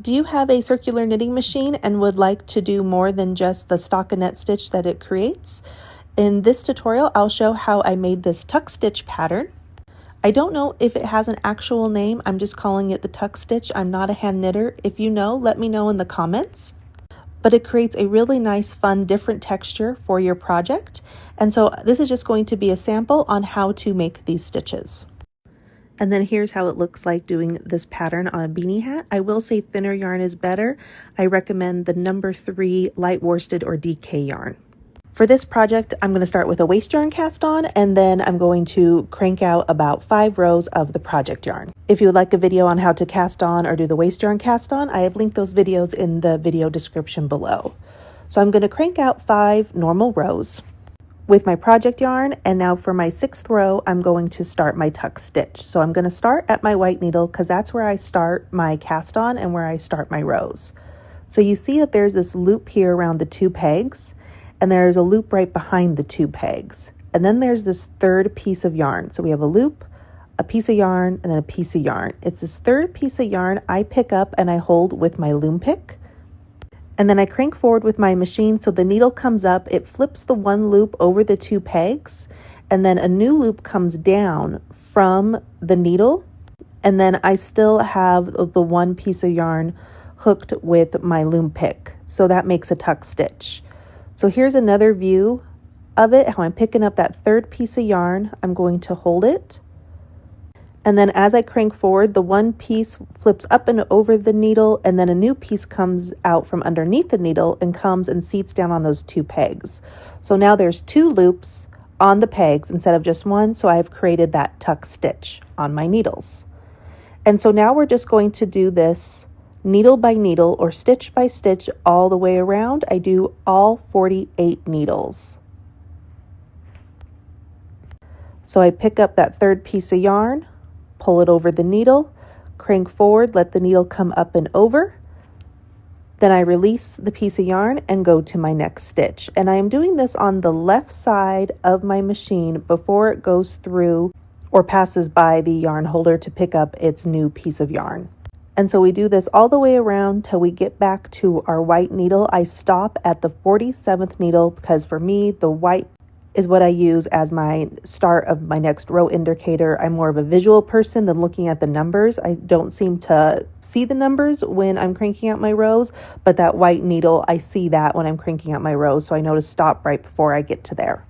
Do you have a circular knitting machine and would like to do more than just the stockinette stitch that it creates? In this tutorial, I'll show how I made this tuck stitch pattern. I don't know if it has an actual name. I'm just calling it the tuck stitch. I'm not a hand knitter. If you know, let me know in the comments. But it creates a really nice, fun, different texture for your project. And so this is just going to be a sample on how to make these stitches. And then here's how it looks like doing this pattern on a beanie hat. I will say thinner yarn is better. I recommend the number 3 light worsted or DK yarn. For this project, I'm going to start with a waste yarn cast on, and then I'm going to crank out about 5 rows of the project yarn. If you would like a video on how to cast on or do the waste yarn cast on, I have linked those videos in the video description below. So I'm going to crank out 5 normal rows with my project yarn, and now for my 6th row, I'm going to start my tuck stitch. So I'm going to start at my white needle because that's where I start my cast on and where I start my rows. So you see that there's this loop here around the 2 pegs, and there's a loop right behind the 2 pegs. And then there's this 3rd piece of yarn. So we have a loop, a piece of yarn, and then a piece of yarn. It's this 3rd piece of yarn I pick up and I hold with my loom pick. And then I crank forward with my machine so the needle comes up, it flips the 1 loop over the 2 pegs, and then a new loop comes down from the needle, and then I still have the 1 piece of yarn hooked with my loom pick. So that makes a tuck stitch. So here's another view of it, how I'm picking up that 3rd piece of yarn. I'm going to hold it. And then as I crank forward, the 1 piece flips up and over the needle, and then a new piece comes out from underneath the needle and comes and seats down on those 2 pegs. So now there's 2 loops on the pegs instead of just 1, so I've created that tuck stitch on my needles. And so now we're just going to do this needle by needle or stitch by stitch all the way around. I do all 48 needles. So I pick up that 3rd piece of yarn, pull it over the needle, crank forward, let the needle come up and over. Then I release the piece of yarn and go to my next stitch. And I am doing this on the left side of my machine before it goes through or passes by the yarn holder to pick up its new piece of yarn. And so we do this all the way around till we get back to our white needle. I stop at the 47th needle because for me, the white is what I use as my start of my next row indicator. I'm more of a visual person than looking at the numbers. I don't seem to see the numbers when I'm cranking out my rows, but that white needle, I see that when I'm cranking out my rows. So I know to stop right before I get to there.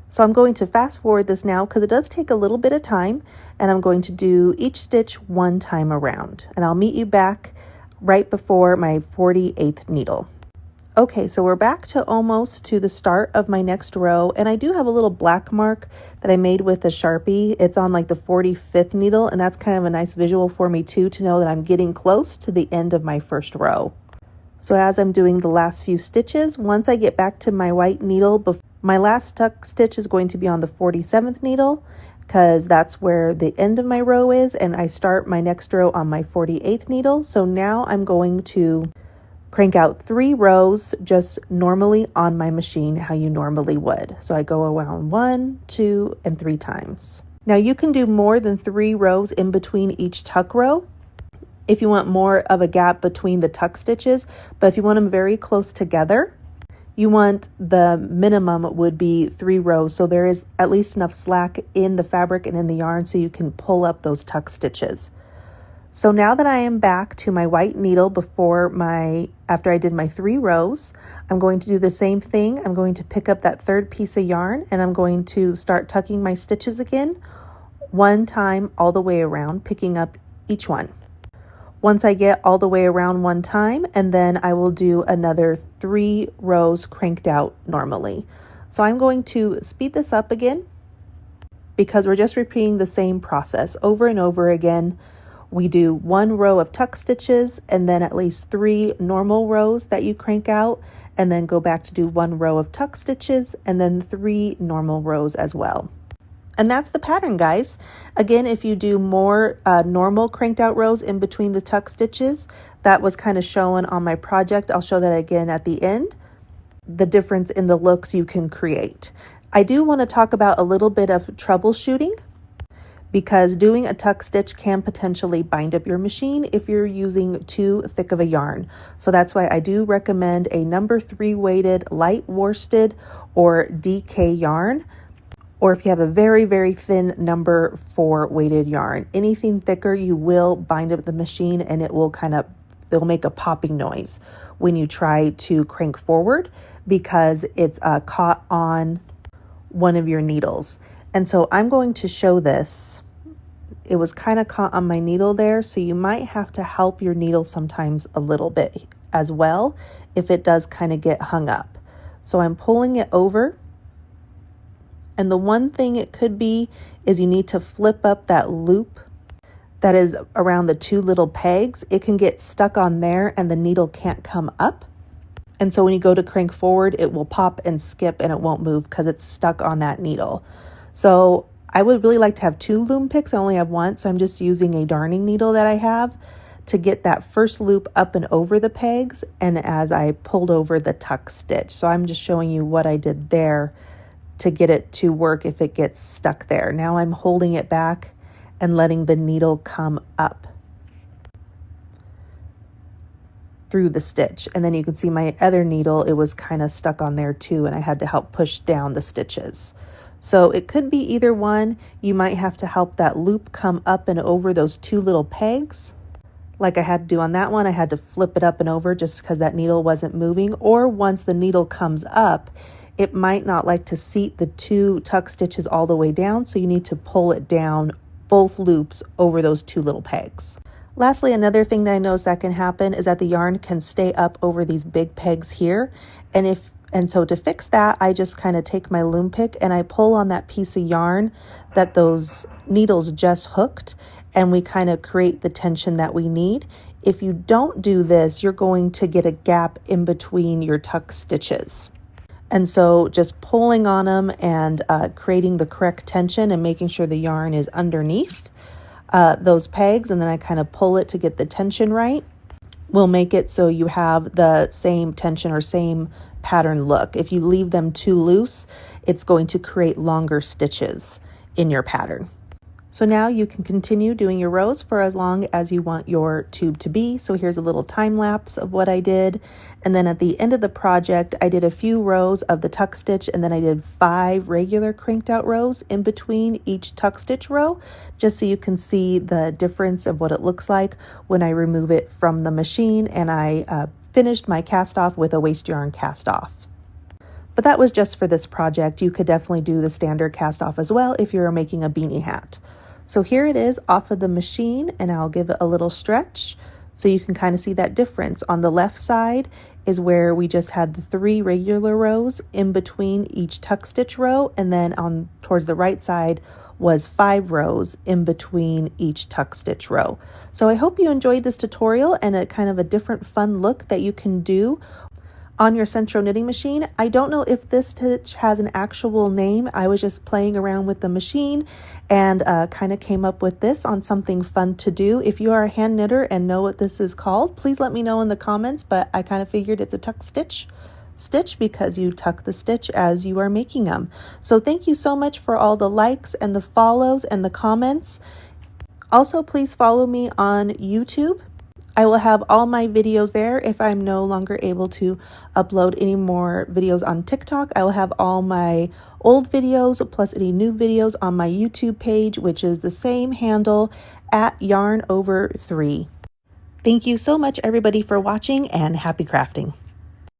So I'm going to fast forward this now because it does take a little bit of time, and I'm going to do each stitch 1 time around, and I'll meet you back right before my 48th needle. Okay, so we're back to almost to the start of my next row, and I do have a little black mark that I made with a Sharpie. It's on like the 45th needle, and that's kind of a nice visual for me too, to know that I'm getting close to the end of my first row. So as I'm doing the last few stitches, once I get back to my white needle, my last tuck stitch is going to be on the 47th needle because that's where the end of my row is, and I start my next row on my 48th needle. So now I'm going to crank out 3 rows just normally on my machine, how you normally would. So I go around 1, 2, and 3 times. Now you can do more than 3 rows in between each tuck row if you want more of a gap between the tuck stitches, but if you want them very close together, you want the minimum would be 3 rows. So there is at least enough slack in the fabric and in the yarn so you can pull up those tuck stitches. So now that I am back to my white needle after I did my 3 rows, I'm going to do the same thing. I'm going to pick up that 3rd piece of yarn and I'm going to start tucking my stitches again 1 time all the way around, picking up each one. Once I get all the way around 1 time, and then I will do another 3 rows cranked out normally. So I'm going to speed this up again because we're just repeating the same process over and over again. We do 1 row of tuck stitches and then at least 3 normal rows that you crank out, and then go back to do 1 row of tuck stitches and then 3 normal rows as well. And that's the pattern, guys. Again, if you do more normal cranked out rows in between the tuck stitches, that was kind of shown on my project. I'll show that again at the end, the difference in the looks you can create. I do want to talk about a little bit of troubleshooting, because doing a tuck stitch can potentially bind up your machine if you're using too thick of a yarn. So that's why I do recommend a number 3 weighted light worsted or DK yarn, or if you have a very, very thin number 4 weighted yarn. Anything thicker, you will bind up the machine and it'll make a popping noise when you try to crank forward because it's caught on one of your needles. And so I'm going to show this. It was kind of caught on my needle there, so you might have to help your needle sometimes a little bit as well if it does kind of get hung up. So I'm pulling it over. And the one thing it could be is you need to flip up that loop that is around the 2 little pegs. It can get stuck on there and the needle can't come up. And so when you go to crank forward, it will pop and skip and it won't move because it's stuck on that needle. So I would really like to have 2 loom picks. I only have 1, so I'm just using a darning needle that I have to get that first loop up and over the pegs and as I pulled over the tuck stitch. So I'm just showing you what I did there to get it to work if it gets stuck there. Now I'm holding it back and letting the needle come up through the stitch. And then you can see my other needle, it was kind of stuck on there too, and I had to help push down the stitches. So it could be either one. You might have to help that loop come up and over those 2 little pegs. Like I had to do on that one, I had to flip it up and over just because that needle wasn't moving. Or once the needle comes up, it might not like to seat the 2 tuck stitches all the way down, so you need to pull it down both loops over those 2 little pegs. Lastly, another thing that I noticed that can happen is that the yarn can stay up over these big pegs here. And so to fix that, I just kind of take my loom pick and I pull on that piece of yarn that those needles just hooked, and we kind of create the tension that we need. If you don't do this, you're going to get a gap in between your tuck stitches. And so just pulling on them and creating the correct tension and making sure the yarn is underneath those pegs, and then I kind of pull it to get the tension right, will make it so you have the same tension or same pattern look. If you leave them too loose, it's going to create longer stitches in your pattern. So now you can continue doing your rows for as long as you want your tube to be. So here's a little time lapse of what I did. And then at the end of the project, I did a few rows of the tuck stitch, and then I did 5 regular cranked out rows in between each tuck stitch row, just so you can see the difference of what it looks like when I remove it from the machine. And I finished my cast off with a waste yarn cast off. But that was just for this project. You could definitely do the standard cast off as well if you're making a beanie hat. So here it is off of the machine, and I'll give it a little stretch so you can kind of see that difference. On the left side is where we just had the 3 regular rows in between each tuck stitch row, and then on towards the right side was 5 rows in between each tuck stitch row. So I hope you enjoyed this tutorial and a kind of a different fun look that you can do on your Sentro knitting machine. I don't know if this stitch has an actual name. I was just playing around with the machine and kind of came up with this on something fun to do. If you are a hand knitter and know what this is called, please let me know in the comments, but I kind of figured it's a tuck stitch because you tuck the stitch as you are making them. So thank you so much for all the likes and the follows and the comments. Also, please follow me on YouTube. I will have all my videos there. If I'm no longer able to upload any more videos on TikTok, I will have all my old videos plus any new videos on my YouTube page, which is the same handle at yarn over 3. Thank you so much, everybody, for watching, and happy crafting.